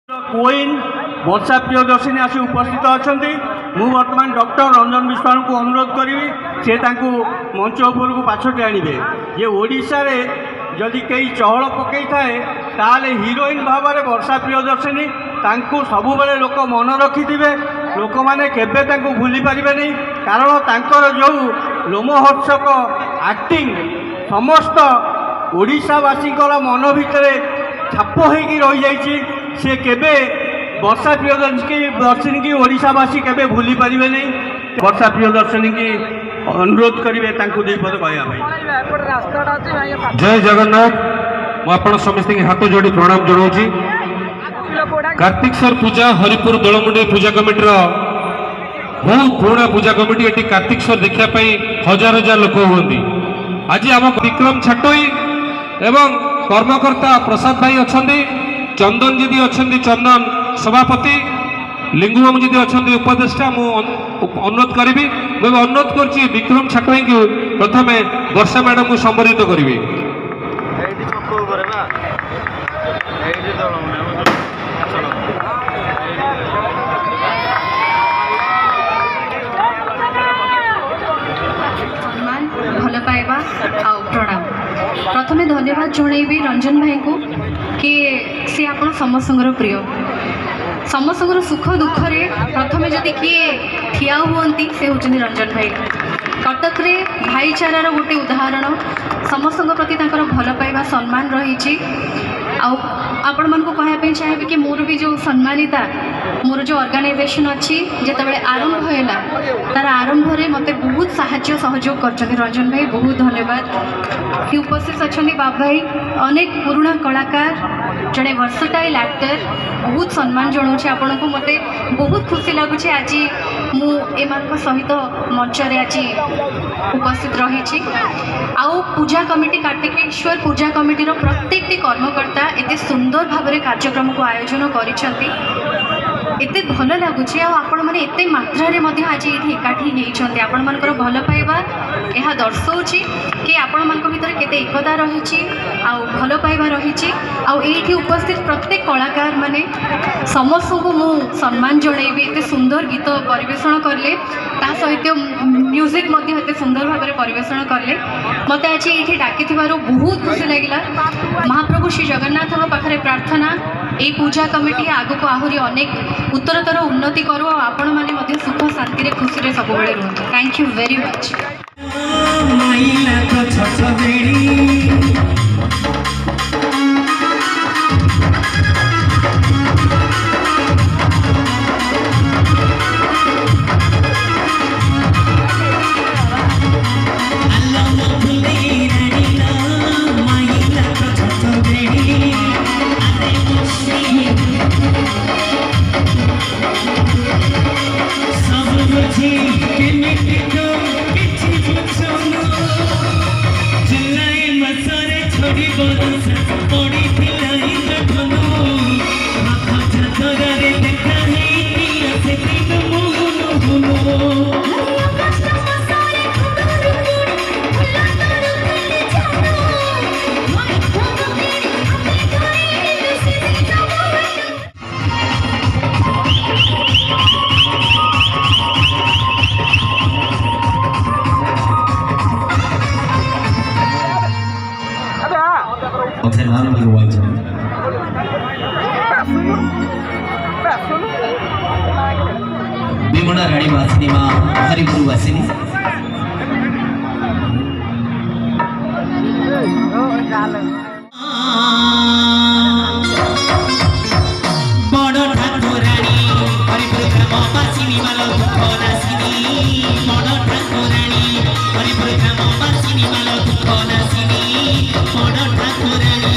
Queen वर्षा प्रियदर्शिनी आसी उपस्थित अच्छा मु बर्तमान डॉक्टर रंजन विश्वास को अनुरोध करी से मंच उपर को पाछटे आणवे ये ओडिशा रे जदि कई चहल पकई थाए ताले हिरोइन भाव में वर्षा प्रियदर्शिनी तांकु सबुबले लोक मन रखिथिबे लोक माने केबे तांकु भूली पारिबे नहीं कारण तांकर जो लोमहर्षक एक्टिंग समस्त ओडिशावासी मन भितर छाप होगी रही जाइए से केबे वर्षा प्रियदर्शिनी की ओडिशावासी केबे भूली पारिबे नहीं वर्षा प्रियदर्शिनी की अनुरोध करेंगे दुई पद कहना। जय जगन्नाथ मुझे समस्त हाथ जोड़ी प्रणाम जनाऊँ। कार्तिकेश्वर पूजा हरिपुर दलमुंडी पूजा कमिटीर बहुत पुराना पूजा कमिटी ये कार्तिकेश्वर देखापी हजार हजार लोक हुई। आज आम विक्रम छाटोई एवं कर्मकर्ता प्रसाद भाई अच्छा चंदन दीदी अच्छा चंदन सभापति लिंगुबाबू जी अच्छा उपदेष्टा अनुरोध करी मुझे अनुरोध कर विक्रम छाटोई को प्रथम वर्षा मैडम को संबोधित करी। भल पाइबा प्रणाम प्रथमे धन्यवाद जनइबी रंजन भाई को कि सी आप समस्त प्रिय समस्त सुख दुख रे प्रथमे जदि किए ठिया हुअंती से होचंदी रंजन भाई। कटक रे भाईचारार गोटे उदाहरण समस्त प्रति तांकर भल पाइबा सम्मान रही आपण मन को कहवाई चाहिए कि मोर भी जो सम्मानिता मोर जो ऑर्गेनाइजेशन अच्छी जितेबाला आरंभ है तार आरंभ में मत बहुत साहाय्य सहयोग कर रंजन भाई बहुत धन्यवाद। कि उपस्थित अच्छा बाबा भाई अनेक पुराणा कलाकार जड़े वर्सटाइल एक्टर बहुत सम्मान जनाऊँ आपण को मत बहुत खुशी लगुच आज मुझ सहित मंच आज उपस्थित रही आउ पूजा कमिटी कार्तिकेश्वर पूजा कमिटीर प्रत्येक कर्मकर्ता एते सुंदर भाव में कार्यक्रम को आयोजन करिसेंती एते भल लगुच आपण मैंने एते मात्रा रे मध्य आज ये एकाठी होती आपण मानकर भल पाइबा यह दर्शाऊँगी कि आपण मान भीतर केते एकता रही भल पाइबा रही आठी उपस्थित प्रत्येक कलाकार माने समस्त को मु सम्मान जनइबी एते सुंदर गीत परिवेषण करले ता सहित म्यूजिक एते सुंदर भाव में परिवेषण करले मत आज ये डाकी बहुत खुशी लगिला। महाप्रभु श्री जगन्नाथ पाखे प्रार्थना ये पूजा कमिटी आग को आहरी अनेक उत्तरतर उन्नति करू आपण मैंने सुख शांति खुशी सब रुहतु। Thank you very much. Vimla Rani Vasini माँ हरिपुर वासिनी बड़ ठाकुराणी हरिपुर ग्राम वासिनी मालो दुख नासिनी बड़ ठाकुराणी हरिपुर ग्राम वासिनी मालो दुख नासिनी बड़ ठाकुराणी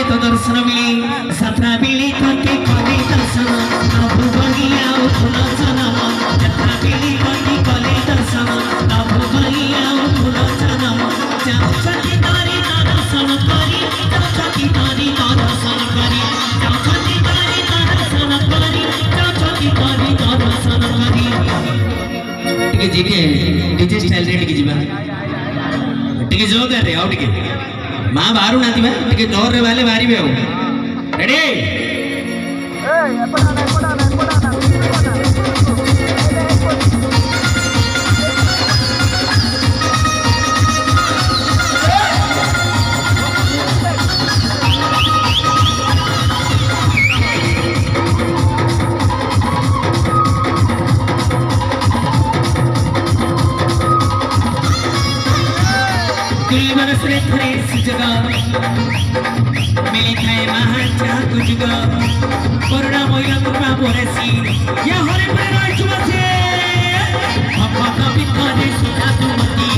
तो दर्शन मिली सातरा बिली थके कले दर्शन प्रभु बलिया फुलोचन यात्रा बिली थके कले दर्शन प्रभु बलिया फुलोचन जाऊछति तारी दर्शन करी जाऊछति तारी दर्शन करी जाऊछति तारी दर्शन करी जाऊछति तारी दर्शन करी टिके जीके डीजे स्टाइल रे टिके जीवा टिके जो कर रे आओ टिके मां बाहर ना थी टिके जोर रे वाले बाहरी भी आओ रेडी बरसरे थरे सुजगा मिली थे महाचा कुजगा करुणा मोइला कृपा बोरेसी या हरे प्रेरणा चुमसे भक्त बिकरे सुधा तुमती